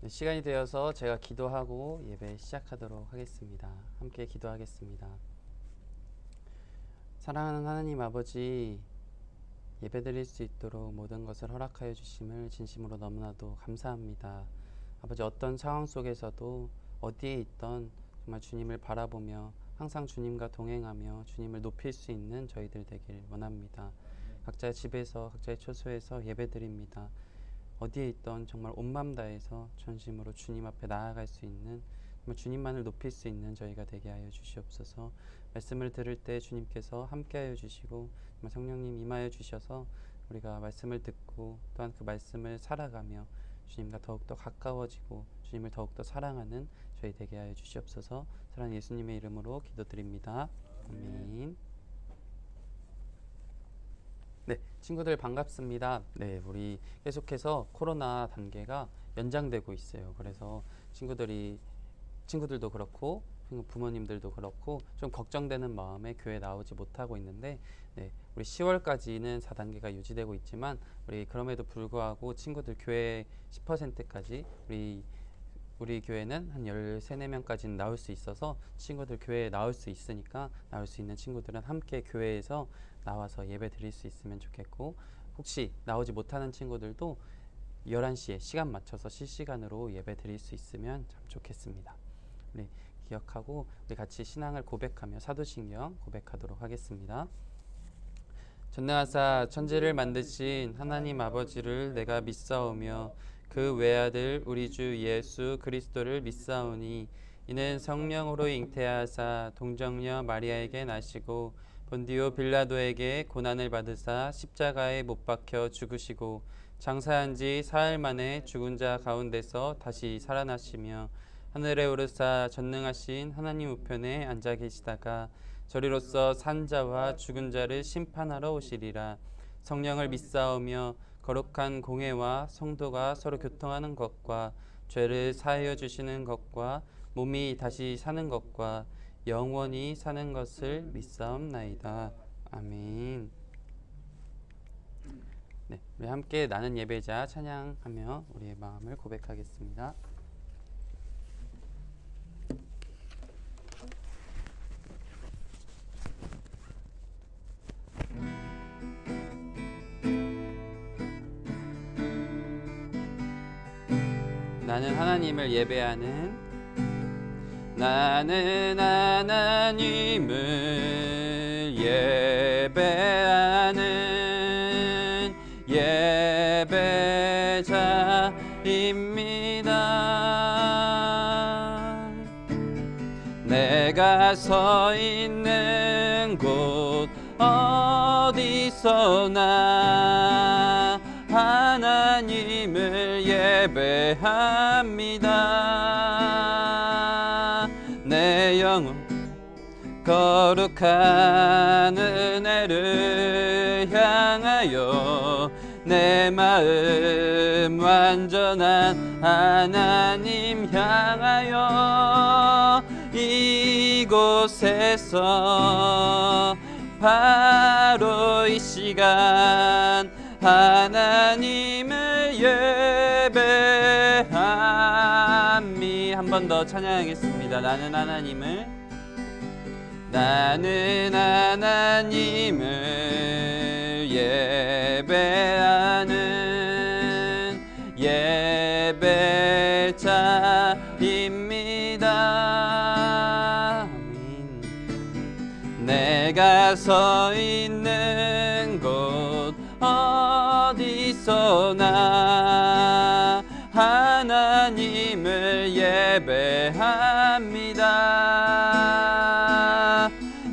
시간이 되어서 제가 기도하고 예배 시작하도록 하겠습니다. 함께 기도하겠습니다. 사랑하는 하나님 아버지, 예배드릴 수 있도록 모든 것을 허락하여 주심을 진심으로 너무나도 감사합니다. 아버지, 어떤 상황 속에서도 어디에 있던 정말 주님을 바라보며 항상 주님과 동행하며 주님을 높일 수 있는 저희들 되길 원합니다. 각자의 집에서 각자의 처소에서 예배드립니다. 어디에 있던 정말 온 마음 다해서 전심으로 주님 앞에 나아갈 수 있는, 정말 주님만을 높일 수 있는 저희가 되게 하여 주시옵소서. 말씀을 들을 때 주님께서 함께하여 주시고 정말 성령님 임하여 주셔서 우리가 말씀을 듣고 또한 그 말씀을 살아가며 주님과 더욱더 가까워지고 주님을 더욱더 사랑하는 저희 되게 하여 주시옵소서. 사랑하는 예수님의 이름으로 기도드립니다. 아멘. 네, 친구들 반갑습니다. 네, 우리 계속해서 코로나 단계가 연장되고 있어요. 그래서 친구들도 그렇고 부모님들도 그렇고 좀 걱정되는 마음에 교회 나오지 못하고 있는데, 네, 우리 10월까지는 4단계가 유지되고 있지만 우리 그럼에도 불구하고 친구들 교회 10%까지 우리 교회는 한 13, 14명까지는 나올 수 있어서 친구들 교회에 나올 수 있으니까 나올 수 있는 친구들은 함께 교회에서 나와서 예배 드릴 수 있으면 좋겠고, 혹시 나오지 못하는 친구들도 11시에 시간 맞춰서 실시간으로 예배 드릴 수 있으면 참 좋겠습니다. 우리 기억하고 우리 같이 신앙을 고백하며 사도신경 고백하도록 하겠습니다. 전능하사 천지를 만드신 하나님 아버지를 내가 믿사오며 그 외아들 우리 주 예수 그리스도를 믿사오니 이는 성령으로 잉태하사 동정녀 마리아에게 나시고 본디오 빌라도에게 고난을 받으사 십자가에 못 박혀 죽으시고 장사한 지 사흘 만에 죽은 자 가운데서 다시 살아나시며 하늘에 오르사 전능하신 하나님 우편에 앉아 계시다가 저리로서 산 자와 죽은 자를 심판하러 오시리라. 성령을 믿사오며 거룩한 공회와 성도가 서로 교통하는 것과 죄를 사하여 주시는 것과 몸이 다시 사는 것과 영원히 사는 것을 믿사옵나이다. 아멘. 네, 우리 함께 나는 예배자 찬양하며 우리의 마음을 고백하겠습니다. 나는 하나님을 예배하는, 나는 하나님을 예배하는 예배자입니다. 내가 서 있는 곳 어디서나 하나님을 예배합니다. 내 영혼 거룩한 은혜를 향하여 내 마음 완전한 하나님 향하여 이곳에서 바로 이 시간 하나님을 예배함이. 한 번 더 찬양하겠습니다. 나는 하나님을 예배하는 예배자입니다. 아멘. 내가 서 있는 곳 어디서나 하나님을 예배합니다.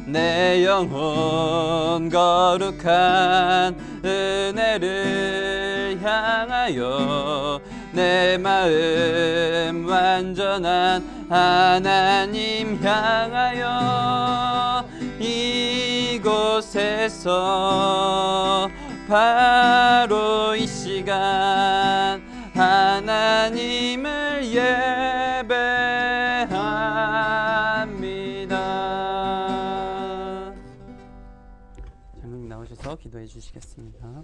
내 영혼 거룩한 은혜를 향하여 내 마음 완전한 하나님 향하여 이곳에서 바로 이 시간 하나님을 예배합니다. 장로님 나오셔서 기도해 주시겠습니다.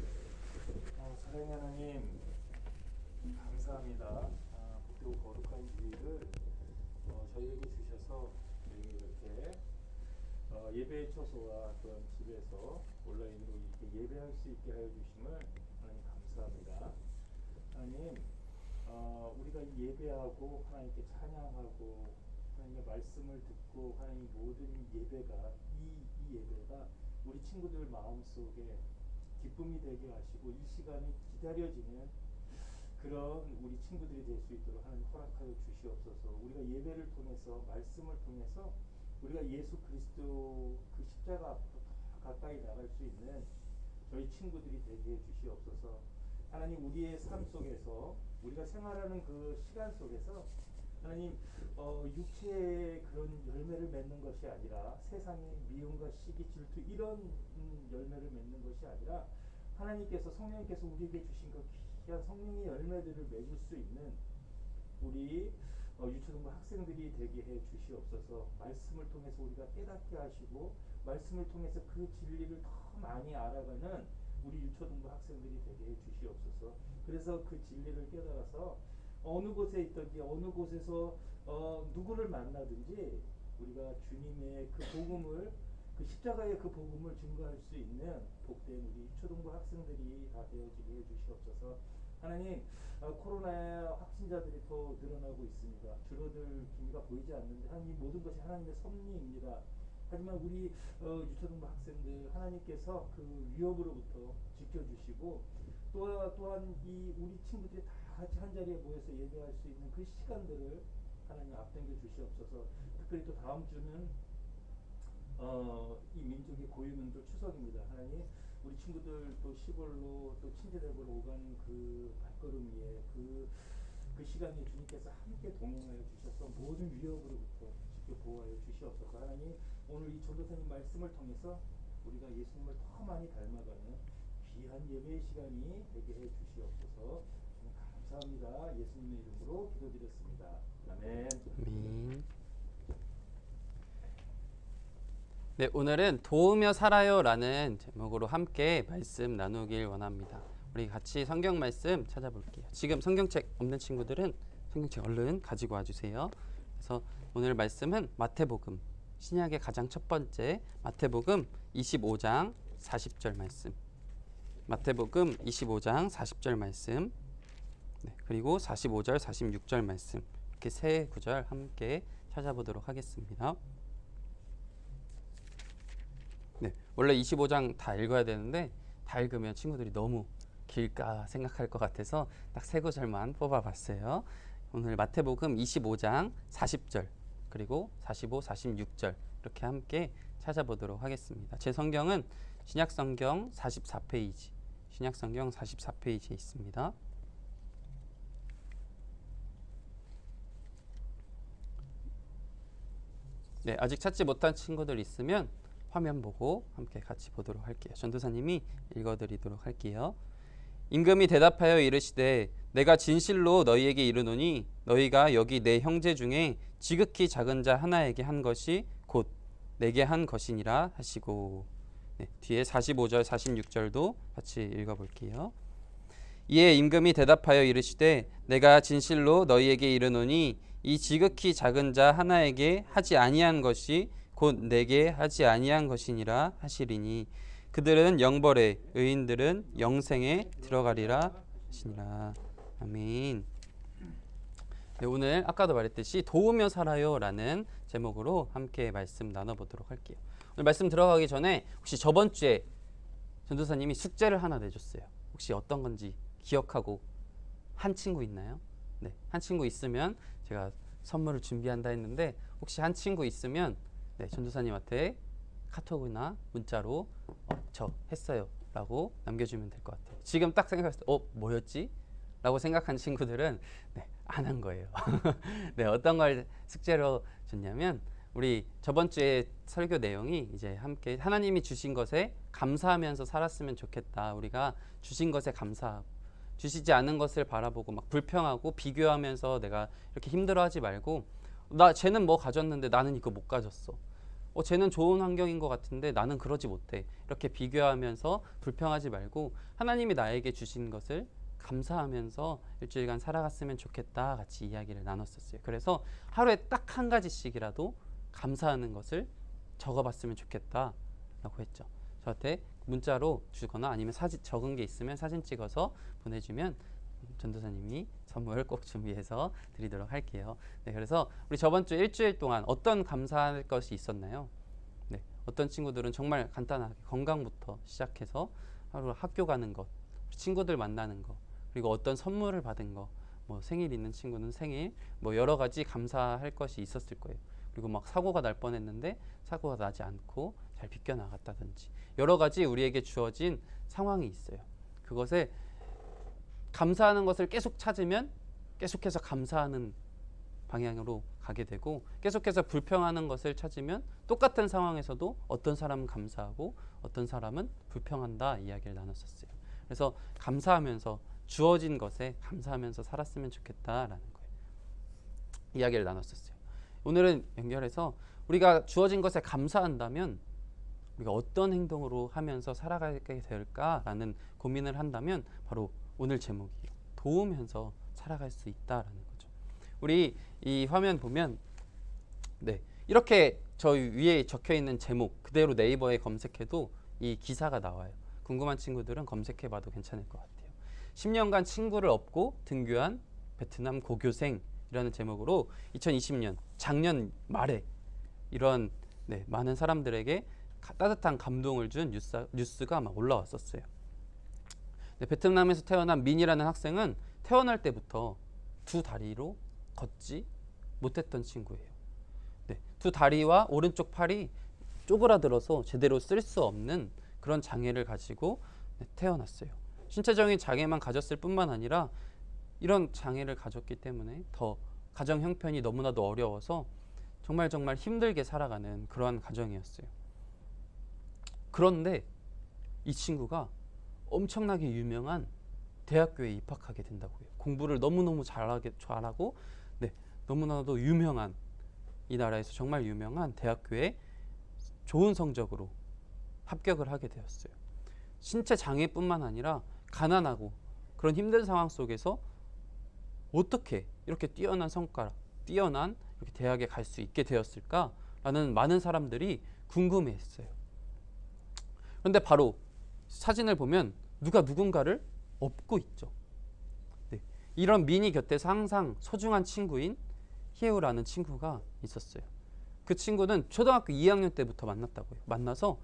사랑하는 하나님 감사합니다. 또 거룩한 주일을 저희에게 주셔서 저희가 이렇게 예배의 처소와 또한 집에서 온라인으로 이렇게 예배할 수 있게 하여 주심을 하나님 감사합니다. 하나님, 우리가 이 예배하고 하나님께 찬양하고 하나님의 말씀을 듣고 하나님 모든 예배가 이 예배가 우리 친구들 마음속에 기쁨이 되게 하시고 이 시간이 기다려지는 그런 우리 친구들이 될 수 있도록 하나님 허락하여 주시옵소서. 우리가 예배를 통해서 말씀을 통해서 우리가 예수 그리스도 그 십자가 앞으로 더 가까이 나갈 수 있는 저희 친구들이 되게 해 주시옵소서. 하나님, 우리의 삶 속에서 우리가 생활하는 그 시간 속에서 하나님 육체의 그런 열매를 맺는 것이 아니라 세상의 미움과 시기 질투 이런 열매를 맺는 것이 아니라 하나님께서 성령님께서 우리에게 주신 그 귀한 성령의 열매들을 맺을 수 있는 우리 유초등부 학생들이 되게 해 주시옵소서. 말씀을 통해서 우리가 깨닫게 하시고 말씀을 통해서 그 진리를 더 많이 알아가는 우리 유초등부 학생들이 되게 해 주시옵소서. 그래서 그 진리를 깨달아서 어느 곳에 있든지 어느 곳에서 누구를 만나든지 우리가 주님의 그 복음을 그 십자가의 그 복음을 증거할 수 있는 복된 우리 초등부 학생들이 다 되어지게 해주시옵소서. 하나님, 코로나의 확진자들이 더 늘어나고 있습니다. 줄어들 기미가 보이지 않는데 하나님, 모든 것이 하나님의 섭리입니다. 하지만 우리 유초등부 학생들 하나님께서 그 위협으로부터 지켜주시고 또한 이 우리 친구들이 다 같이 한 자리에 모여서 예배할 수 있는 그 시간들을 하나님 앞당겨 주시옵소서. 특별히 또 다음 주는 이 민족의 고유명절 추석입니다. 하나님, 우리 친구들 또 시골로 또 친지댁으로 오가는 그 발걸음 위에 그 시간에 주님께서 함께 동행하여 주셔서 모든 위협으로부터 지켜 보호하여 주시옵소서. 하나님, 오늘 이 전도사님 말씀을 통해서 우리가 예수님을 더 많이 닮아가는 귀한 예배의 시간이 되게 해 주시옵소서. 감사합니다. 예수님의 이름으로 기도드렸습니다. 아멘. 아멘. 네, 오늘은 도우며 살아요라는 제목으로 함께 말씀 나누길 원합니다. 우리 같이 성경 말씀 찾아볼게요. 지금 성경책 없는 친구들은 성경책 얼른 가지고 와주세요. 그래서 오늘 말씀은 마태복음, 신약의 가장 첫 번째 마태복음 25장 40절 말씀, 마태복음 25장 40절 말씀, 네, 그리고 45절 46절 말씀, 이렇게 세 구절 함께 찾아보도록 하겠습니다. 네, 원래 25장 다 읽어야 되는데 다 읽으면 친구들이 너무 길까 생각할 것 같아서 딱 세 구절만 뽑아봤어요. 오늘 마태복음 25장 40절 그리고 45, 46절 이렇게 함께 찾아보도록 하겠습니다. 제 성경은 신약성경 44페이지, 신약성경 44페이지에 있습니다. 네, 아직 찾지 못한 친구들 있으면 화면 보고 함께 같이 보도록 할게요. 전도사님이 읽어드리도록 할게요. 임금이 대답하여 이르시되 내가 진실로 너희에게 이르노니 너희가 여기 내 형제 중에 지극히 작은 자 하나에게 한 것이 곧 내게 한 것이니라 하시고, 네, 뒤에 45절 46절도 같이 읽어볼게요. 이에 임금이 대답하여 이르시되 내가 진실로 너희에게 이르노니 이 지극히 작은 자 하나에게 하지 아니한 것이 곧 내게 하지 아니한 것이니라 하시리니 그들은 영벌에 의인들은 영생에 들어가리라 하시니라. 아멘. 네, 오늘 아까도 말했듯이 도우며 살아요라는 제목으로 함께 말씀 나눠보도록 할게요. 오늘 말씀 들어가기 전에 혹시 저번 주에 전도사님이 숙제를 하나 내줬어요. 혹시 어떤 건지 기억하고 한 친구 있나요? 네, 한 친구 있으면 제가 선물을 준비한다 했는데 혹시 한 친구 있으면 네, 전도사님한테 카톡이나 문자로 저 했어요 라고 남겨주면 될 것 같아요. 지금 딱 생각했을 때 뭐였지? 라고 생각한 친구들은 네, 안 한 거예요. 네, 어떤 걸 숙제로 줬냐면 우리 저번 주에 설교 내용이 이제 함께 하나님이 주신 것에 감사하면서 살았으면 좋겠다. 우리가 주신 것에 감사하고 주시지 않은 것을 바라보고 막 불평하고 비교하면서 내가 이렇게 힘들어하지 말고 쟤는 뭐 가졌는데 나는 이거 못 가졌어. 쟤는 좋은 환경인 것 같은데 나는 그러지 못해. 이렇게 비교하면서 불평하지 말고 하나님이 나에게 주신 것을 감사하면서 일주일간 살아갔으면 좋겠다 같이 이야기를 나눴었어요. 그래서 하루에 딱 한 가지씩이라도 감사하는 것을 적어봤으면 좋겠다라고 했죠. 저한테 문자로 주거나 아니면 사진 적은 게 있으면 사진 찍어서 보내주면 전도사님이 선물 꼭 준비해서 드리도록 할게요. 네, 그래서 우리 저번 주 일주일 동안 어떤 감사할 것이 있었나요? 네, 어떤 친구들은 정말 간단하게 건강부터 시작해서 하루 학교 가는 것, 친구들 만나는 것, 그리고 어떤 선물을 받은 거, 뭐 생일 있는 친구는 생일, 뭐 여러 가지 감사할 것이 있었을 거예요. 그리고 막 사고가 날 뻔했는데 사고가 나지 않고 잘 비껴나갔다든지 여러 가지 우리에게 주어진 상황이 있어요. 그것에 감사하는 것을 계속 찾으면 계속해서 감사하는 방향으로 가게 되고, 계속해서 불평하는 것을 찾으면 똑같은 상황에서도 어떤 사람은 감사하고 어떤 사람은 불평한다 이야기를 나눴었어요. 그래서 감사하면서 주어진 것에 감사하면서 살았으면 좋겠다라는 거예요. 이야기를 나눴었어요. 오늘은 연결해서 우리가 주어진 것에 감사한다면 우리가 어떤 행동으로 하면서 살아가게 될까라는 고민을 한다면 바로 오늘 제목이에요. 도우면서 살아갈 수 있다라는 거죠. 우리 이 화면 보면 네, 이렇게 저 위에 적혀 있는 제목 그대로 네이버에 검색해도 이 기사가 나와요. 궁금한 친구들은 검색해봐도 괜찮을 것 같아요. 10년간 친구를 얻고 등교한 베트남 고교생이라는 제목으로 2020년 작년 말에 이런 네, 많은 사람들에게 따뜻한 감동을 준 뉴스가 막 올라왔었어요. 네, 베트남에서 태어난 민이라는 학생은 태어날 때부터 두 다리로 걷지 못했던 친구예요. 네, 두 다리와 오른쪽 팔이 쪼그라들어서 제대로 쓸 수 없는 그런 장애를 가지고 태어났어요. 신체적인 장애만 가졌을 뿐만 아니라 이런 장애를 가졌기 때문에 더 가정 형편이 너무나도 어려워서 정말 힘들게 살아가는 그러한 가정이었어요. 그런데 이 친구가 엄청나게 유명한 대학교에 입학하게 된다고요. 공부를 너무너무 잘하고 네, 너무나도 유명한 이 나라에서 정말 유명한 대학교에 좋은 성적으로 합격을 하게 되었어요. 신체 장애뿐만 아니라 가난하고 그런 힘든 상황 속에서 어떻게 이렇게 뛰어난 성과, 뛰어난 이렇게 대학에 갈 수 있게 되었을까라는 많은 사람들이 궁금해했어요. 그런데 바로 사진을 보면 누가 누군가를 업고 있죠. 네, 이런 미니 곁에서 항상 소중한 친구인 희애우라는 친구가 있었어요. 그 친구는 초등학교 2학년 때부터 만났다고요. 만나서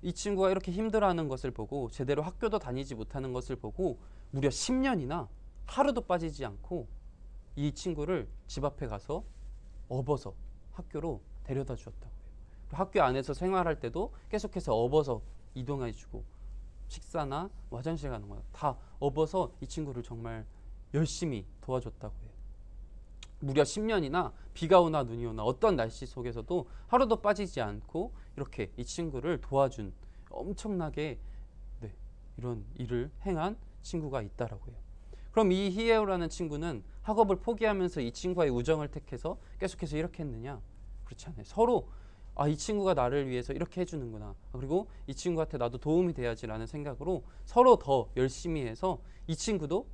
이 친구가 이렇게 힘들어하는 것을 보고 제대로 학교도 다니지 못하는 것을 보고 무려 10년이나 하루도 빠지지 않고 이 친구를 집 앞에 가서 업어서 학교로 데려다 주었다고요. 학교 안에서 생활할 때도 계속해서 업어서 이동해주고 식사나 화장실 가는 거 다 업어서 이 친구를 정말 열심히 도와줬다고 해요. 무려 10년이나 비가 오나 눈이 오나 어떤 날씨 속에서도 하루도 빠지지 않고 이렇게 이 친구를 도와준 엄청나게 네, 이런 일을 행한 친구가 있다라고요. 그럼 이 희애우라는 친구는 학업을 포기하면서 이 친구와의 우정을 택해서 계속해서 이렇게 했느냐? 그렇지 않아요. 서로 이 친구가 나를 위해서 이렇게 해주는구나. 그리고 이 친구한테 나도 도움이 돼야지라는 생각으로 서로 더 열심히 해서 이 친구도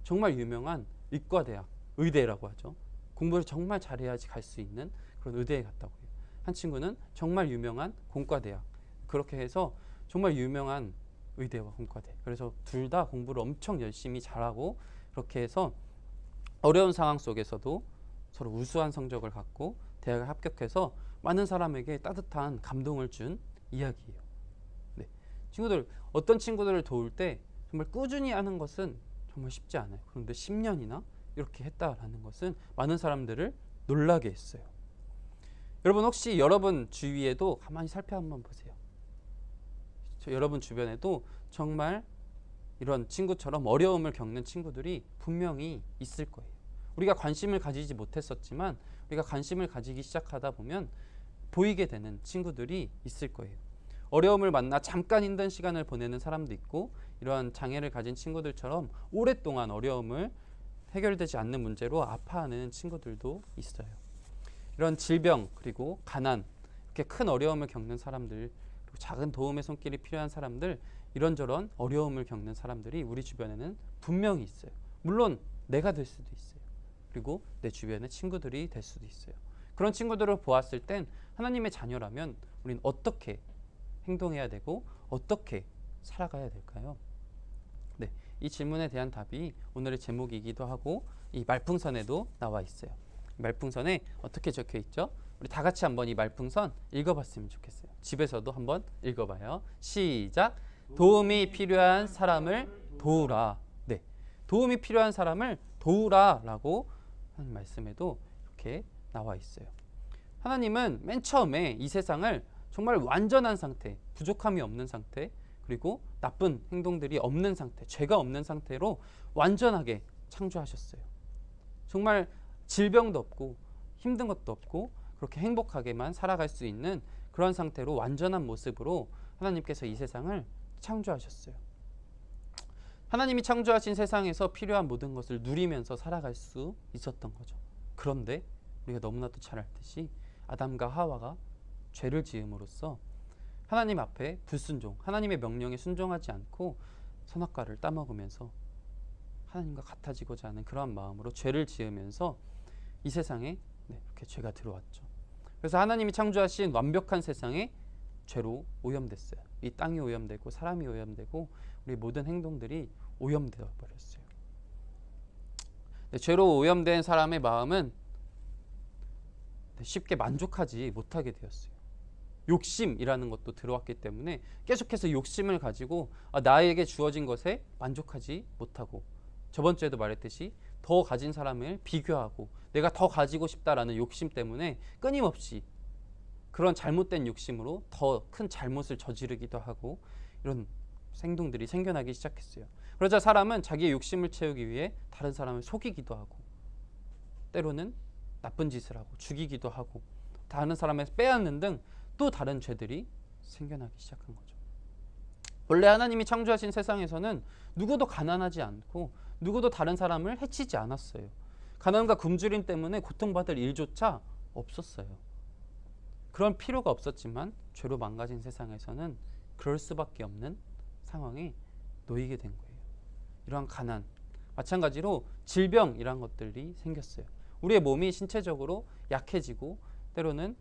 정말 유명한 의과대학, 의대라고 하죠. 공부를 정말 잘해야지 갈 수 있는 그런 의대에 갔다고 해요. 한 친구는 정말 유명한 공과대학. 그렇게 해서 정말 유명한 의대와 공과대. 그래서 둘 다 공부를 엄청 열심히 잘하고 그렇게 해서 어려운 상황 속에서도 서로 우수한 성적을 갖고 대학에 합격해서 많은 사람에게 따뜻한 감동을 준 이야기예요. 네. 친구들, 어떤 친구들을 도울 때 정말 꾸준히 하는 것은 정말 쉽지 않아요. 그런데 10년이나 이렇게 했다라는 것은 많은 사람들을 놀라게 했어요. 여러분 혹시 여러분 주위에도 가만히 살펴 한번 보세요. 여러분 주변에도 정말 이런 친구처럼 어려움을 겪는 친구들이 분명히 있을 거예요. 우리가 관심을 가지지 못했었지만 우리가 관심을 가지기 시작하다 보면 보이게 되는 친구들이 있을 거예요. 어려움을 만나 잠깐 힘든 시간을 보내는 사람도 있고 이러한 장애를 가진 친구들처럼 오랫동안 어려움을 해결되지 않는 문제로 아파하는 친구들도 있어요. 이런 질병 그리고 가난 이렇게 큰 어려움을 겪는 사람들 그리고 작은 도움의 손길이 필요한 사람들 이런저런 어려움을 겪는 사람들이 우리 주변에는 분명히 있어요. 물론 내가 될 수도 있어요. 그리고 내 주변의 친구들이 될 수도 있어요. 그런 친구들을 보았을 땐 하나님의 자녀라면 우리는 어떻게 행동해야 되고 어떻게 살아가야 될까요? 네, 이 질문에 대한 답이 오늘의 제목이기도 하고 이 말풍선에도 나와 있어요. 말풍선에 어떻게 적혀 있죠? 우리 다 같이 한번 이 말풍선 읽어봤으면 좋겠어요. 집에서도 한번 읽어봐요. 시작. 도움이 필요한 사람을 도우라. 네, 도움이 필요한 사람을 도우라라고 하는 말씀에도 이렇게 나와 있어요. 하나님은 맨 처음에 이 세상을 정말 완전한 상태, 부족함이 없는 상태, 그리고 나쁜 행동들이 없는 상태, 죄가 없는 상태로 완전하게 창조하셨어요. 정말 질병도 없고 힘든 것도 없고 그렇게 행복하게만 살아갈 수 있는 그런 상태로 완전한 모습으로 하나님께서 이 세상을 창조하셨어요. 하나님이 창조하신 세상에서 필요한 모든 것을 누리면서 살아갈 수 있었던 거죠. 그런데 우리가 너무나도 잘 알듯이 아담과 하와가 죄를 지음으로써 하나님 앞에 불순종, 하나님의 명령에 순종하지 않고 선악과를 따먹으면서 하나님과 같아지고자 하는 그러한 마음으로 죄를 지으면서 이 세상에 이렇게 죄가 들어왔죠. 그래서 하나님이 창조하신 완벽한 세상에 죄로 오염됐어요. 이 땅이 오염되고 사람이 오염되고 우리 모든 행동들이 오염되어 버렸어요. 죄로 오염된 사람의 마음은 쉽게 만족하지 못하게 되었어요. 욕심이라는 것도 들어왔기 때문에 계속해서 욕심을 가지고 나에게 주어진 것에 만족하지 못하고, 저번 주에도 말했듯이 더 가진 사람을 비교하고 내가 더 가지고 싶다라는 욕심 때문에 끊임없이 그런 잘못된 욕심으로 더 큰 잘못을 저지르기도 하고 이런 행동들이 생겨나기 시작했어요. 그러자 사람은 자기의 욕심을 채우기 위해 다른 사람을 속이기도 하고 때로는 나쁜 짓을 하고 죽이기도 하고 다른 사람을 빼앗는 등 또 다른 죄들이 생겨나기 시작한 거죠. 원래 하나님이 창조하신 세상에서는 누구도 가난하지 않고 누구도 다른 사람을 해치지 않았어요. 가난과 굶주림 때문에 고통받을 일조차 없었어요. 그런 필요가 없었지만 죄로 망가진 세상에서는 그럴 수밖에 없는 상황에 놓이게 된 거예요. 이러한 가난, 마찬가지로 질병이란 것들이 생겼어요. 우리의 몸이 신체적으로 약해지고 때로는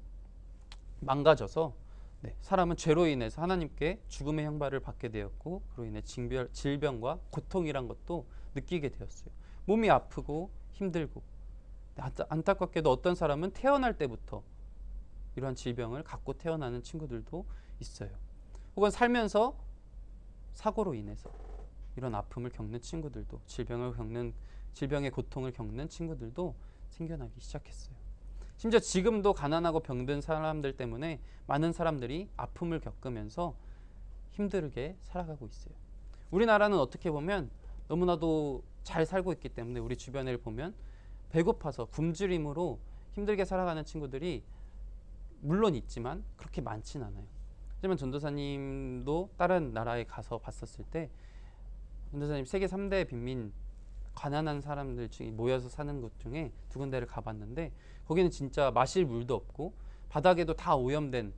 망가져서 사람은 죄로 인해서 하나님께 죽음의 형벌을 받게 되었고 그로 인해 질병과 고통이란 것도 느끼게 되었어요. 몸이 아프고 힘들고 안타깝게도 어떤 사람은 태어날 때부터 이러한 질병을 갖고 태어나는 친구들도 있어요. 혹은 살면서 사고로 인해서 이런 아픔을 겪는 친구들도 질병의 고통을 겪는 친구들도 생겨나기 시작했어요. 심지어 지금도 가난하고 병든 사람들 때문에 많은 사람들이 아픔을 겪으면서 힘들게 살아가고 있어요. 우리나라는 어떻게 보면 너무나도 잘 살고 있기 때문에 우리 주변을 보면 배고파서 굶주림으로 힘들게 살아가는 친구들이 물론 있지만 그렇게 많진 않아요. 하지만 전도사님도 다른 나라에 가서 봤었을 때 전도사님 세계 3대 빈민 가난한 사람들 중에 모여서 사는 곳 중에 두 군데를 가봤는데 거기는 진짜 마실 물도 없고 바닥에도 다 오염된,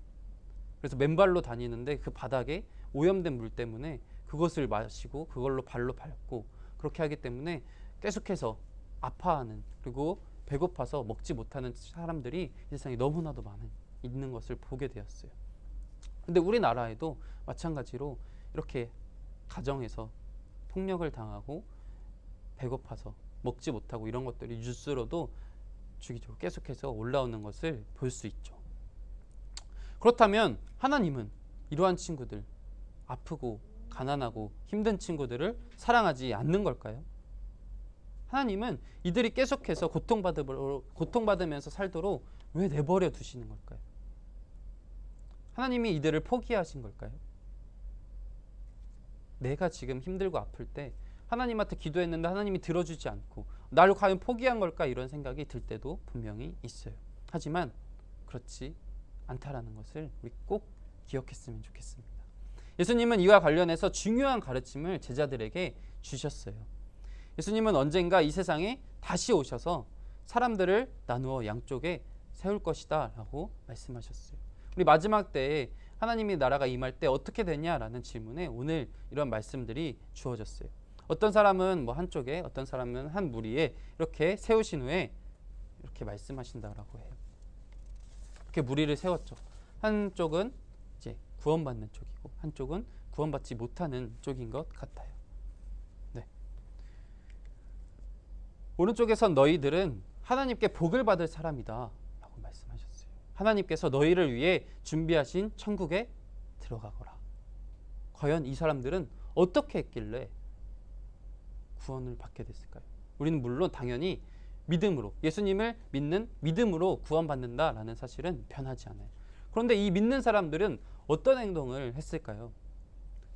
그래서 맨발로 다니는데 그 바닥에 오염된 물 때문에 그것을 마시고 그걸로 발로 밟고 그렇게 하기 때문에 계속해서 아파하는, 그리고 배고파서 먹지 못하는 사람들이 이 세상에 너무나도 있는 것을 보게 되었어요. 근데 우리나라에도 마찬가지로 이렇게 가정에서 폭력을 당하고 배고파서 먹지 못하고 이런 것들이 뉴스로도 주기적으로 계속해서 올라오는 것을 볼 수 있죠. 그렇다면 하나님은 이러한 친구들, 아프고 가난하고 힘든 친구들을 사랑하지 않는 걸까요? 하나님은 이들이 계속해서 고통받으면서 살도록 왜 내버려 두시는 걸까요? 하나님이 이들을 포기하신 걸까요? 내가 지금 힘들고 아플 때 하나님한테 기도했는데 하나님이 들어주지 않고 나를 과연 포기한 걸까, 이런 생각이 들 때도 분명히 있어요. 하지만 그렇지 않다라는 것을 우리 꼭 기억했으면 좋겠습니다. 예수님은 이와 관련해서 중요한 가르침을 제자들에게 주셨어요. 예수님은 언젠가 이 세상에 다시 오셔서 사람들을 나누어 양쪽에 세울 것이다 라고 말씀하셨어요. 우리 마지막 때에 하나님의 나라가 임할 때 어떻게 되냐라는 질문에 오늘 이런 말씀들이 주어졌어요. 어떤 사람은 뭐 한쪽에, 어떤 사람은 한 무리에 이렇게 세우신 후에 이렇게 말씀하신다라고 해요. 이렇게 무리를 세웠죠. 한쪽은 이제 구원받는 쪽이고 한쪽은 구원받지 못하는 쪽인 것 같아요. 네. 오른쪽에선 너희들은 하나님께 복을 받을 사람이다 라고 말씀하셨어요. 하나님께서 너희를 위해 준비하신 천국에 들어가거라. 과연 이 사람들은 어떻게 했길래 구원을 받게 됐을까요? 우리는 물론 당연히 믿음으로, 예수님을 믿는 믿음으로 구원받는다라는 사실은 변하지 않아요. 그런데 이 믿는 사람들은 어떤 행동을 했을까요?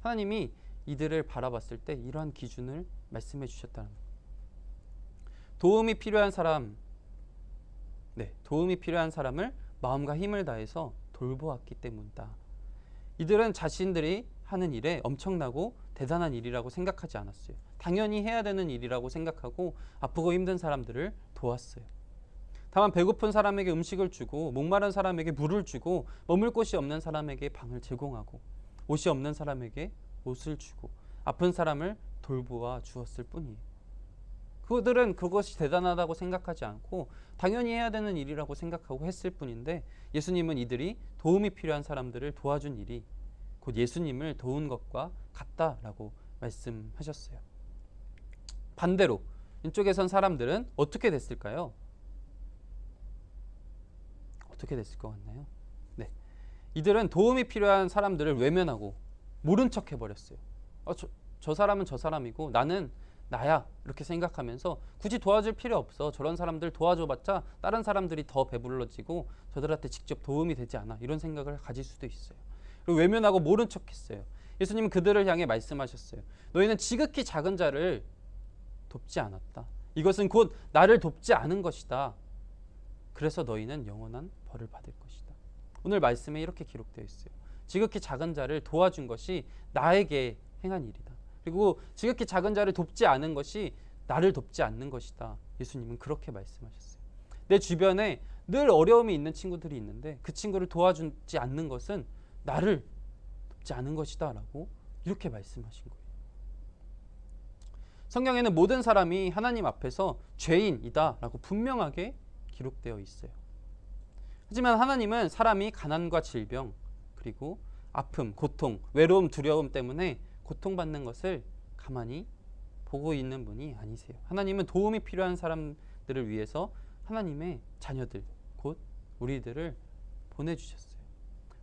하나님이 이들을 바라봤을 때 이러한 기준을 말씀해 주셨다는 거예요. 도움이 필요한 사람, 도움이 필요한 사람을 마음과 힘을 다해서 돌보았기 때문이다. 이들은 자신들이 하는 일에 엄청나고 대단한 일이라고 생각하지 않았어요. 당연히 해야 되는 일이라고 생각하고 아프고 힘든 사람들을 도왔어요. 다만 배고픈 사람에게 음식을 주고 목마른 사람에게 물을 주고 머물 곳이 없는 사람에게 방을 제공하고 옷이 없는 사람에게 옷을 주고 아픈 사람을 돌보아 주었을 뿐이에요. 그들은 그것이 대단하다고 생각하지 않고 당연히 해야 되는 일이라고 생각하고 했을 뿐인데 예수님은 이들이 도움이 필요한 사람들을 도와준 일이 곧 예수님을 도운 것과 같다라고 말씀하셨어요. 반대로 이쪽에 선 사람들은 어떻게 됐을까요? 어떻게 됐을 것 같나요? 네, 이들은 도움이 필요한 사람들을 외면하고 모른 척 해버렸어요. 저 사람은 저 사람이고 나는 나야 이렇게 생각하면서 굳이 도와줄 필요 없어. 저런 사람들 도와줘봤자 다른 사람들이 더 배불러지고 저들한테 직접 도움이 되지 않아. 이런 생각을 가질 수도 있어요. 그리고 외면하고 모른 척했어요. 예수님은 그들을 향해 말씀하셨어요. 너희는 지극히 작은 자를 돕지 않았다. 이것은 곧 나를 돕지 않은 것이다. 그래서 너희는 영원한 벌을 받을 것이다. 오늘 말씀에 이렇게 기록되어 있어요. 지극히 작은 자를 도와준 것이 나에게 행한 일이다. 그리고 지극히 작은 자를 돕지 않은 것이 나를 돕지 않는 것이다. 예수님은 그렇게 말씀하셨어요. 내 주변에 늘 어려움이 있는 친구들이 있는데 그 친구를 도와주지 않는 것은 나를 돕지 않은 것이다 라고 이렇게 말씀하신 거예요. 성경에는 모든 사람이 하나님 앞에서 죄인이다 라고 분명하게 기록되어 있어요. 하지만 하나님은 사람이 가난과 질병 그리고 아픔, 고통, 외로움, 두려움 때문에 고통받는 것을 가만히 보고 있는 분이 아니세요. 하나님은 도움이 필요한 사람들을 위해서 하나님의 자녀들, 곧 우리들을 보내주셨어요.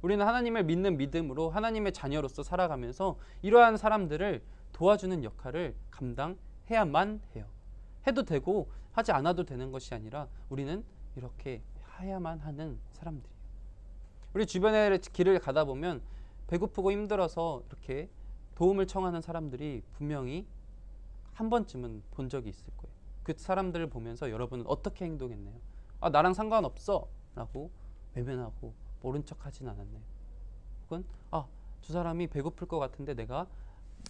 우리는 하나님을 믿는 믿음으로 하나님의 자녀로서 살아가면서 이러한 사람들을 도와주는 역할을 감당해야만 해요. 해도 되고 하지 않아도 되는 것이 아니라 우리는 이렇게 해야만 하는 사람들이에요. 우리 주변에 길을 가다 보면 배고프고 힘들어서 이렇게 도움을 청하는 사람들이 분명히 한 번쯤은 본 적이 있을 거예요. 그 사람들을 보면서 여러분은 어떻게 행동했나요? 나랑 상관없어 라고 외면하고 모른 척 하진 않았나요? 혹은 저 사람이 배고플 것 같은데 내가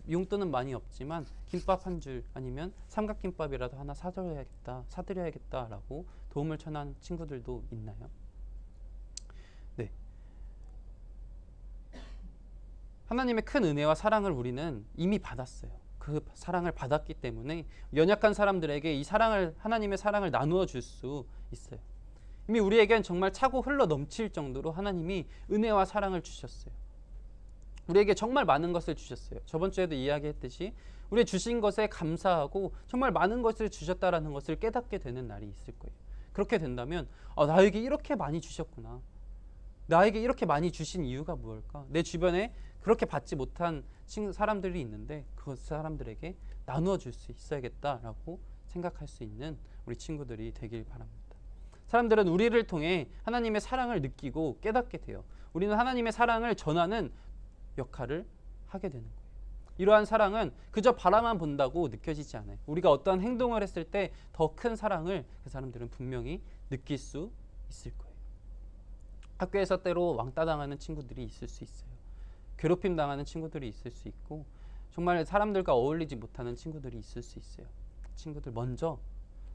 용돈은 많이 없지만 김밥 한 줄 아니면 삼각김밥이라도 하나 사드려야겠다 라고 도움을 청한 친구들도 있나요? 네. 하나님의 큰 은혜와 사랑을 우리는 이미 받았어요. 그 사랑을 받았기 때문에 연약한 사람들에게 이 사랑을, 하나님의 사랑을 나누어 줄 수 있어요. 이미 우리에겐 정말 차고 흘러 넘칠 정도로 하나님이 은혜와 사랑을 주셨어요. 우리에게 정말 많은 것을 주셨어요. 저번 주에도 이야기했듯이 우리 주신 것에 감사하고 정말 많은 것을 주셨다라는 것을 깨닫게 되는 날이 있을 거예요. 그렇게 된다면 나에게 이렇게 많이 주셨구나. 나에게 이렇게 많이 주신 이유가 무엇일까? 내 주변에 그렇게 받지 못한 사람들이 있는데 그 사람들에게 나누어 줄 수 있어야겠다라고 생각할 수 있는 우리 친구들이 되길 바랍니다. 사람들은 우리를 통해 하나님의 사랑을 느끼고 깨닫게 돼요. 우리는 하나님의 사랑을 전하는 역할을 하게 되는 거예요. 이러한 사랑은 그저 바라만 본다고 느껴지지 않아요. 우리가 어떠한 행동을 했을 때 더 큰 사랑을 그 사람들은 분명히 느낄 수 있을 거예요. 학교에서 때로 왕따 당하는 친구들이 있을 수 있어요. 괴롭힘 당하는 친구들이 있을 수 있고 정말 사람들과 어울리지 못하는 친구들이 있을 수 있어요. 친구들 먼저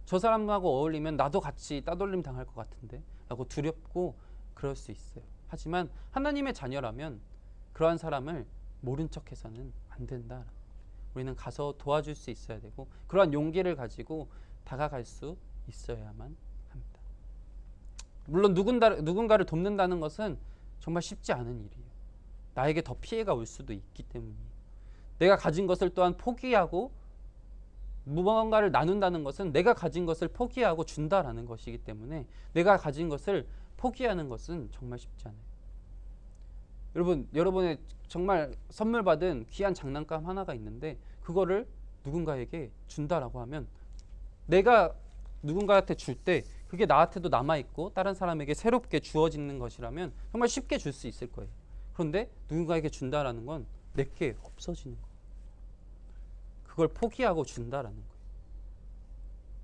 저 사람하고 어울리면 나도 같이 따돌림 당할 것 같은데 라고 두렵고 그럴 수 있어요. 하지만 하나님의 자녀라면 그러한 사람을 모른 척해서는 안 된다. 우리는 가서 도와줄 수 있어야 되고 그러한 용기를 가지고 다가갈 수 있어야만 합니다. 물론 누군가를 돕는다는 것은 정말 쉽지 않은 일이에요. 나에게 더 피해가 올 수도 있기 때문이에요. 내가 가진 것을 또한 포기하고 무언가를 나눈다는 것은 내가 가진 것을 포기하고 준다라는 것이기 때문에 내가 가진 것을 포기하는 것은 정말 쉽지 않아요. 여러분의 정말 선물 받은 귀한 장난감 하나가 있는데 그거를 누군가에게 준다라고 하면 내가 누군가한테 줄 때 그게 나한테도 남아있고 다른 사람에게 새롭게 주어지는 것이라면 정말 쉽게 줄 수 있을 거예요. 그런데 누군가에게 준다라는 건 내게 없어지는 거예요. 그걸 포기하고 준다라는 거예요.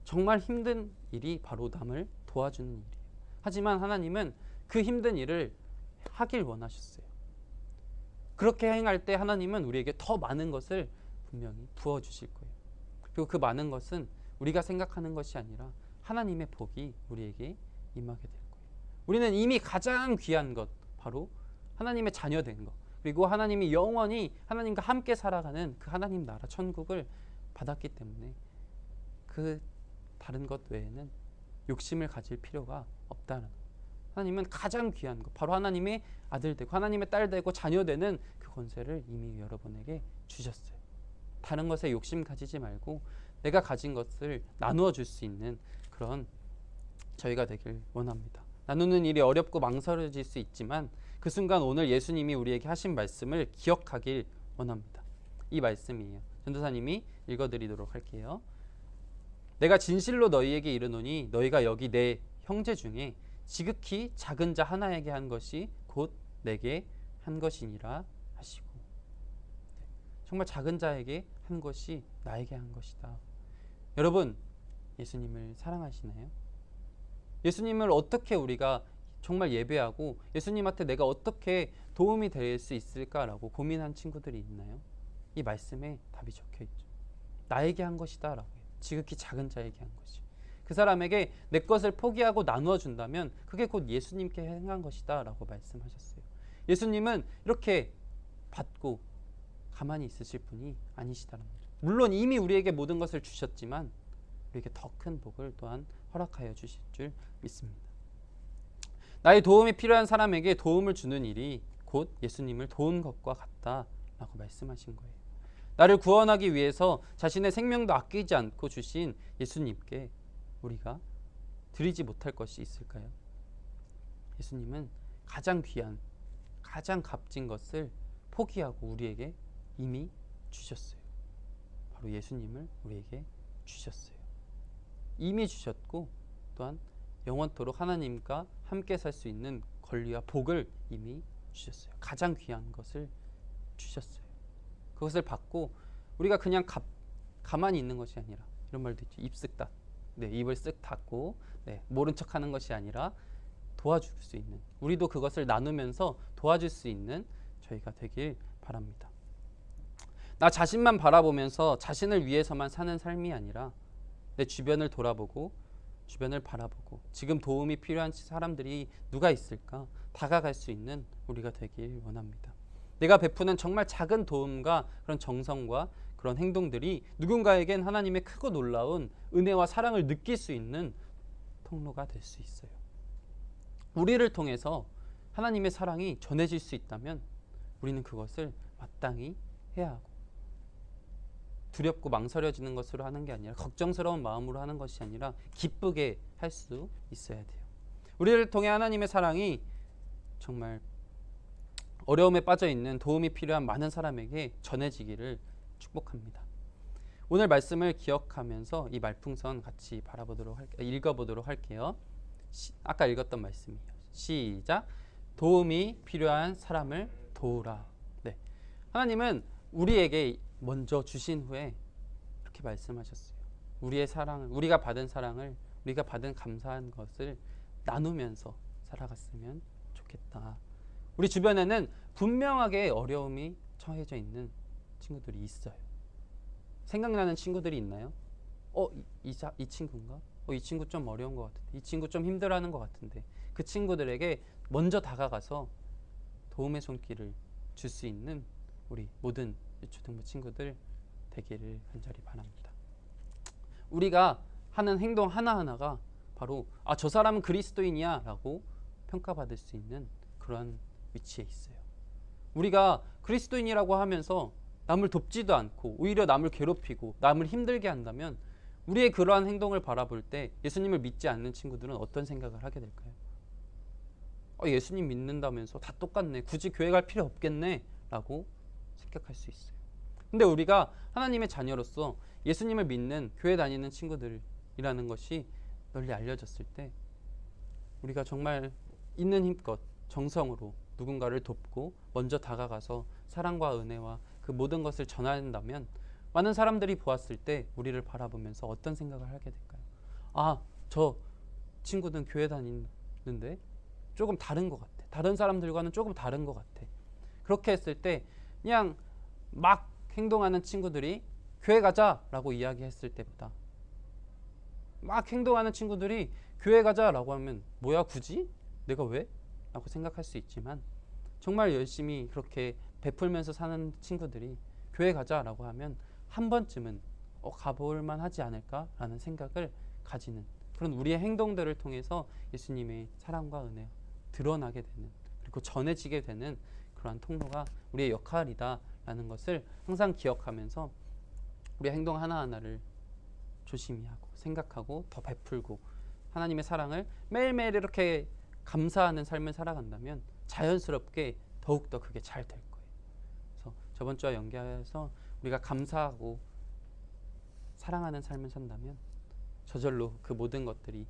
정말 힘든 일이 바로 남을 도와주는 일이에요. 하지만 하나님은 그 힘든 일을 하길 원하셨어요. 그렇게 행할 때 하나님은 우리에게 더 많은 것을 분명히 부어주실 거예요. 그리고 그 많은 것은 우리가 생각하는 것이 아니라 하나님의 복이 우리에게 임하게 될 거예요. 우리는 이미 가장 귀한 것, 바로 하나님의 자녀된 것, 그리고 하나님이 영원히 하나님과 함께 살아가는 그 하나님 나라 천국을 받았기 때문에 그 다른 것 외에는 욕심을 가질 필요가 없다는 거예요. 하나님은 가장 귀한 것, 바로 하나님의 아들 되고 하나님의 딸 되고 자녀 되는 그 권세를 이미 여러분에게 주셨어요. 다른 것에 욕심 가지지 말고 내가 가진 것을 나누어 줄 수 있는 그런 저희가 되길 원합니다. 나누는 일이 어렵고 망설여질 수 있지만 그 순간 오늘 예수님이 우리에게 하신 말씀을 기억하길 원합니다. 이 말씀이에요. 전도사님이 읽어드리도록 할게요. 내가 진실로 너희에게 이르노니 너희가 여기 내 형제 중에 지극히 작은 자 하나에게 한 것이 곧 내게 한 것이니라 하시고, 정말 작은 자에게 한 것이 나에게 한 것이다. 여러분, 예수님을 사랑하시나요? 예수님을 어떻게 우리가 정말 예배하고 예수님한테 내가 어떻게 도움이 될 수 있을까라고 고민한 친구들이 있나요? 이 말씀에 답이 적혀 있죠. 나에게 한 것이다 라고 해요. 지극히 작은 자에게 한 것이. 그 사람에게 내 것을 포기하고 나누어 준다면 그게 곧 예수님께 행한 것이다 라고 말씀하셨어요. 예수님은 이렇게 받고 가만히 있으실 분이 아니시다는 거죠. 물론 이미 우리에게 모든 것을 주셨지만 우리에게 더 큰 복을 또한 허락하여 주실 줄 믿습니다. 나의 도움이 필요한 사람에게 도움을 주는 일이 곧 예수님을 도운 것과 같다라고 말씀하신 거예요. 나를 구원하기 위해서 자신의 생명도 아끼지 않고 주신 예수님께 우리가 드리지 못할 것이 있을까요? 예수님은 가장 귀한, 가장 값진 것을 포기하고 우리에게 이미 주셨어요. 바로 예수님을 우리에게 주셨어요. 이미 주셨고 또한 영원토록 하나님과 함께 살 수 있는 권리와 복을 이미 주셨어요. 가장 귀한 것을 주셨어요. 그것을 받고 우리가 그냥 가만히 있는 것이 아니라, 이런 말도 있죠. 입쓱 입을 쓱 닫고 모른 척하는 것이 아니라 도와줄 수 있는, 우리도 그것을 나누면서 도와줄 수 있는 저희가 되길 바랍니다. 나 자신만 바라보면서 자신을 위해서만 사는 삶이 아니라 내 주변을 돌아보고 주변을 바라보고 지금 도움이 필요한 사람들이 누가 있을까 다가갈 수 있는 우리가 되길 원합니다. 내가 베푸는 정말 작은 도움과 그런 정성과 그런 행동들이 누군가에겐 하나님의 크고 놀라운 은혜와 사랑을 느낄 수 있는 통로가 될 수 있어요. 우리를 통해서 하나님의 사랑이 전해질 수 있다면 우리는 그것을 마땅히 해야 하고, 두렵고 망설여지는 것으로 하는 게 아니라, 걱정스러운 마음으로 하는 것이 아니라 기쁘게 할 수 있어야 돼요. 우리를 통해 하나님의 사랑이 정말 어려움에 빠져 있는, 도움이 필요한 많은 사람에게 전해지기를 축복합니다. 오늘 말씀을 기억하면서 이 말풍선 같이 읽어보도록 할게요. 아까 읽었던 말씀이에요. 시작. 도움이 필요한 사람을 도우라. 하나님은 우리에게 먼저 주신 후에 이렇게 말씀하셨어요. 우리의 사랑을, 우리가 받은 사랑을, 우리가 받은 감사한 것을 나누면서 살아갔으면 좋겠다. 우리 주변에는 분명하게 어려움이 처해져 있는 친구들이 있어요. 생각나는 친구들이 있나요? 이 친구인가? 이 친구 좀 어려운 것 같은데, 이 친구 좀 힘들어하는 것 같은데, 그 친구들에게 먼저 다가가서 도움의 손길을 줄 수 있는 우리 모든 유초등부 친구들 되기를 간절히 바랍니다. 우리가 하는 행동 하나하나가 바로 저 사람은 그리스도인이야 라고 평가받을 수 있는 그런 위치에 있어요. 우리가 그리스도인이라고 하면서 남을 돕지도 않고 오히려 남을 괴롭히고 남을 힘들게 한다면 우리의 그러한 행동을 바라볼 때 예수님을 믿지 않는 친구들은 어떤 생각을 하게 될까요? 예수님 믿는다면서 다 똑같네, 굳이 교회 갈 필요 없겠네 라고 생각할 수 있어요. 근데 우리가 하나님의 자녀로서 예수님을 믿는 교회 다니는 친구들이라는 것이 널리 알려졌을 때 우리가 정말 있는 힘껏 정성으로 누군가를 돕고 먼저 다가가서 사랑과 은혜와 그 모든 것을 전한다면 많은 사람들이 보았을 때 우리를 바라보면서 어떤 생각을 하게 될까요? 저 친구는 교회 다니는데 조금 다른 것 같아, 다른 사람들과는 조금 다른 것 같아. 그렇게 했을 때 그냥 막 행동하는 친구들이 교회 가자 라고 이야기했을 때보다 막 행동하는 친구들이 교회 가자 라고 하면 뭐야 굳이? 내가 왜? 라고 생각할 수 있지만 정말 열심히 그렇게 베풀면서 사는 친구들이 교회 가자 라고 하면 한 번쯤은 가볼만 하지 않을까 라는 생각을 가지는 그런 우리의 행동들을 통해서 예수님의 사랑과 은혜 드러나게 되는, 그리고 전해지게 되는 그러한 통로가 우리의 역할이다 라는 것을 항상 기억하면서 우리의 행동 하나하나를 조심히 하고 생각하고 더 베풀고 하나님의 사랑을 매일매일 이렇게 감사하는 삶을 살아간다면 자연스럽게 더욱더 그게 잘 될 거예요. 그래서 저번 주와 연계해서 우리가 감사하고 사랑하는 삶을 산다면 저절로 그 모든 것들이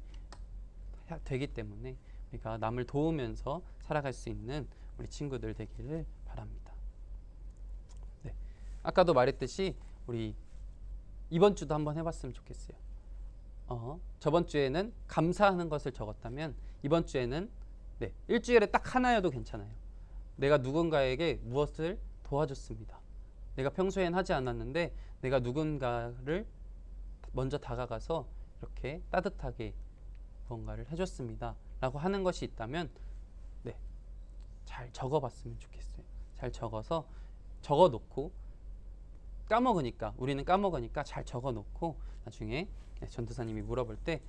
되기 때문에 우리가 남을 도우면서 살아갈 수 있는 우리 친구들 되기를 바랍니다. 네, 아까도 말했듯이 우리 이번 주도 한번 해봤으면 좋겠어요. 저번 주에는 감사하는 것을 적었다면 이번 주에는 일주일에 딱 하나여도 괜찮아요. 내가 누군가에게 무엇을 도와줬습니다. 내가 평소엔 하지 않았는데 내가 누군가를 먼저 다가가서 이렇게 따뜻하게 뭔가를 해줬습니다 라고 하는 것이 있다면 잘 적어봤으면 좋겠어요. 잘 적어서 적어놓고 우리는 까먹으니까 잘 적어놓고 나중에 전도사님이 물어볼 때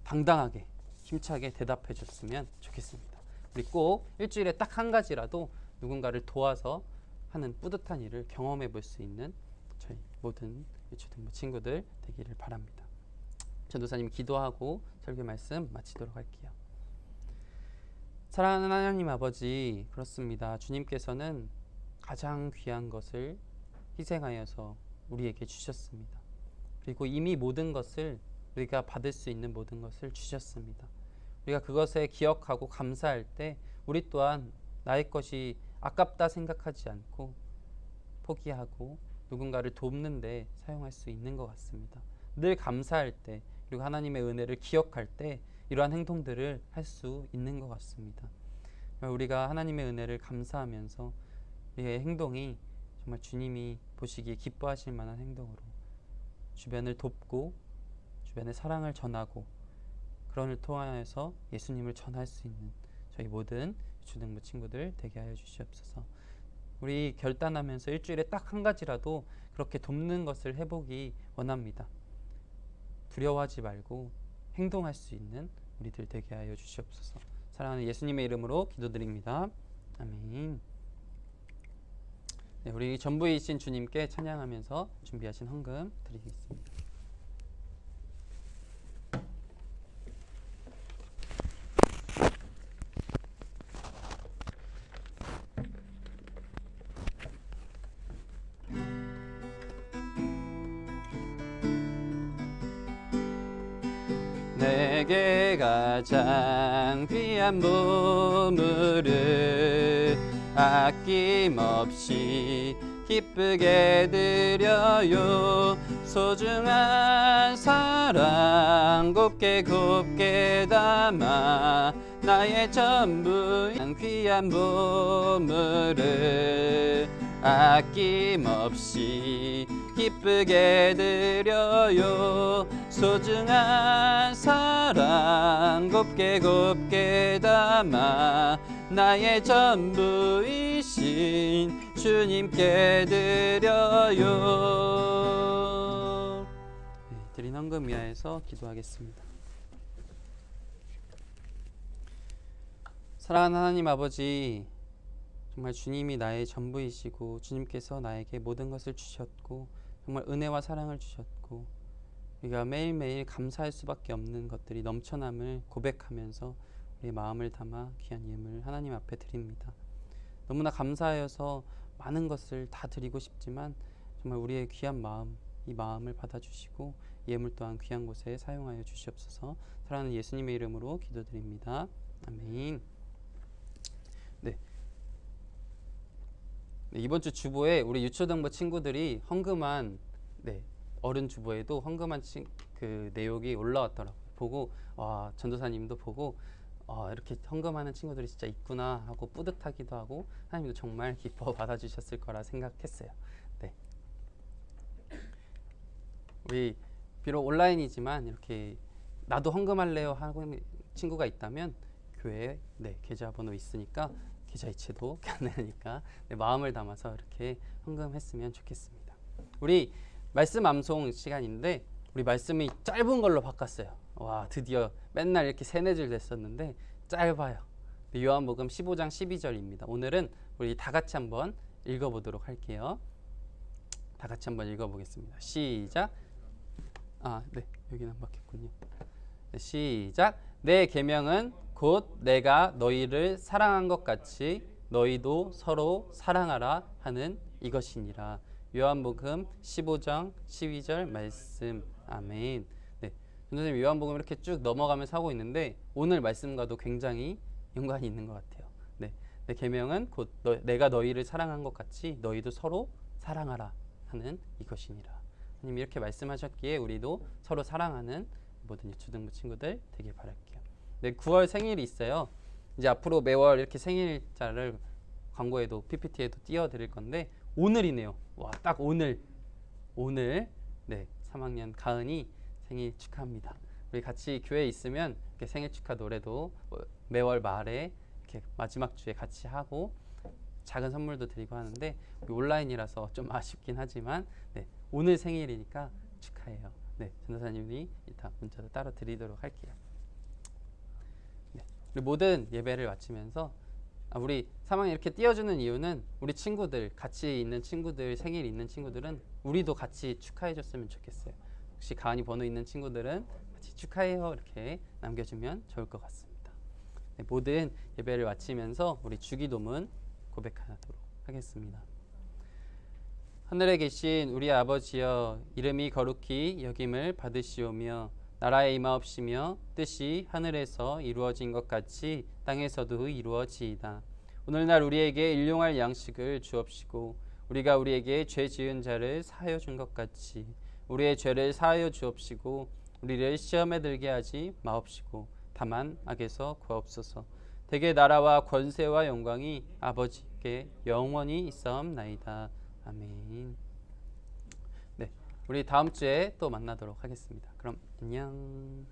당당하게 힘차게 대답해 줬으면 좋겠습니다. 우리 꼭 일주일에 딱 한 가지라도 누군가를 도와서 하는 뿌듯한 일을 경험해 볼 수 있는 저희 모든 유초등부 친구들 되기를 바랍니다. 전도사님 기도하고 설교 말씀 마치도록 할게요. 사랑하는 하나님 아버지, 그렇습니다. 주님께서는 가장 귀한 것을 희생하여서 우리에게 주셨습니다. 그리고 이미 모든 것을 우리가 받을 수 있는 모든 것을 주셨습니다. 우리가 그것에 기억하고 감사할 때 우리 또한 나의 것이 아깝다 생각하지 않고 포기하고 누군가를 돕는 데 사용할 수 있는 것 같습니다. 늘 감사할 때 그리고 하나님의 은혜를 기억할 때 이러한 행동들을 할 수 있는 것 같습니다. 우리가 하나님의 은혜를 감사하면서 우리의 행동이 정말 주님이 보시기에 기뻐하실 만한 행동으로 주변을 돕고 주변의 사랑을 전하고 그런을 통하여서 예수님을 전할 수 있는 저희 모든 유초등부 친구들 되게 하여 주시옵소서. 우리 결단하면서 일주일에 딱 한 가지라도 그렇게 돕는 것을 해보기 원합니다. 두려워하지 말고 행동할 수 있는 우리들 되게 하여 주시옵소서. 사랑하는 예수님의 이름으로 기도드립니다. 아멘. 우리 전부이신 주님께 찬양하면서 준비하신 헌금 드리겠습니다. 내게 가장 귀한 보물을 아낌없이 기쁘게 드려요. 소중한 사랑 곱게 담아 나의 전부 귀한 보물을 아낌없이 기쁘게 드려요. 소중한 사랑 곱게 담아 나의 전부이신 주님께 드려요. 네, 드린 헌금 위하여서 기도하겠습니다. 사랑하는 하나님 아버지, 정말 주님이 나의 전부이시고 주님께서 나에게 모든 것을 주셨고 정말 은혜와 사랑을 주셨고 우리가 매일매일 감사할 수밖에 없는 것들이 넘쳐남을 고백하면서 우리의 마음을 담아 귀한 예물 하나님 앞에 드립니다. 너무나 감사하여서 많은 것을 다 드리고 싶지만 정말 우리의 귀한 마음, 이 마음을 받아주시고 예물 또한 귀한 곳에 사용하여 주시옵소서. 사랑하는 예수님의 이름으로 기도드립니다. 아멘. 네. 네, 이번 주 주보에 우리 유초등부 친구들이 헌금한 어른 주보에도 헌금한 그 내용이 올라왔더라고요. 보고 전도사님도 보고 이렇게 헌금하는 친구들이 진짜 있구나 하고 뿌듯하기도 하고 하나님도 정말 기뻐 받아주셨을 거라 생각했어요. 네. 우리 비록 온라인이지만 이렇게 나도 헌금할래요 하고 친구가 있다면 교회에 계좌번호 있으니까 계좌 이체도 가능하니까 마음을 담아서 이렇게 헌금했으면 좋겠습니다. 우리 말씀 암송 시간인데 우리 말씀이 짧은 걸로 바꿨어요. 와, 드디어 맨날 이렇게 3-4줄 됐었는데 짧아요. 요한복음 15장 12절입니다. 오늘은 우리 다 같이 한번 읽어보도록 할게요. 다 같이 한번 읽어보겠습니다. 시작. 여기는 안 바뀌었군요. 시작. 내 계명은 곧 내가 너희를 사랑한 것 같이 너희도 서로 사랑하라 하는 이것이니라. 요한복음 15장 12절 말씀. 아멘. 네, 선생님 요한복음 이렇게 쭉 넘어가면서 하고 있는데 오늘 말씀과도 굉장히 연관이 있는 것 같아요. 네, 내 계명은 곧 내가 너희를 사랑한 것 같이 너희도 서로 사랑하라 하는 이것이니라. 하나님 이렇게 말씀하셨기에 우리도 서로 사랑하는 모든 유초등부 친구들 되길 바랄게요. 네, 9월 생일이 있어요. 이제 앞으로 매월 이렇게 생일자를 광고에도 PPT에도 띄워드릴 건데 오늘이네요. 와, 딱 오늘 3학년 가은이 생일 축하합니다. 우리 같이 교회에 있으면 이렇게 생일 축하 노래도 매월 말에 이렇게 마지막 주에 같이 하고 작은 선물도 드리고 하는데 우리 온라인이라서 좀 아쉽긴 하지만 오늘 생일이니까 축하해요. 전도사님이 이따 문자도 따로 드리도록 할게요. 우리 모든 예배를 마치면서 우리 3학년 이렇게 띄워주는 이유는 우리 친구들, 같이 있는 친구들, 생일 있는 친구들은 우리도 같이 축하해줬으면 좋겠어요. 혹시 가은이 번호 있는 친구들은 같이 축하해요 이렇게 남겨주면 좋을 것 같습니다. 모든 예배를 마치면서 우리 주기도문 고백하도록 하겠습니다. 하늘에 계신 우리 아버지여, 이름이 거룩히 여김을 받으시오며 나라의 임하옵시며 뜻이 하늘에서 이루어진 것 같이 땅에서도 이루어지이다. 오늘날 우리에게 일용할 양식을 주옵시고 우리가 우리에게 죄 지은 자를 사하여 준 것 같이 우리의 죄를 사하여 주옵시고 우리를 시험에 들게 하지 마옵시고 다만 악에서 구하옵소서. 대개 나라와 권세와 영광이 아버지께 영원히 있사옵나이다. 아멘. 우리 다음 주에 또 만나도록 하겠습니다. 그럼 안녕.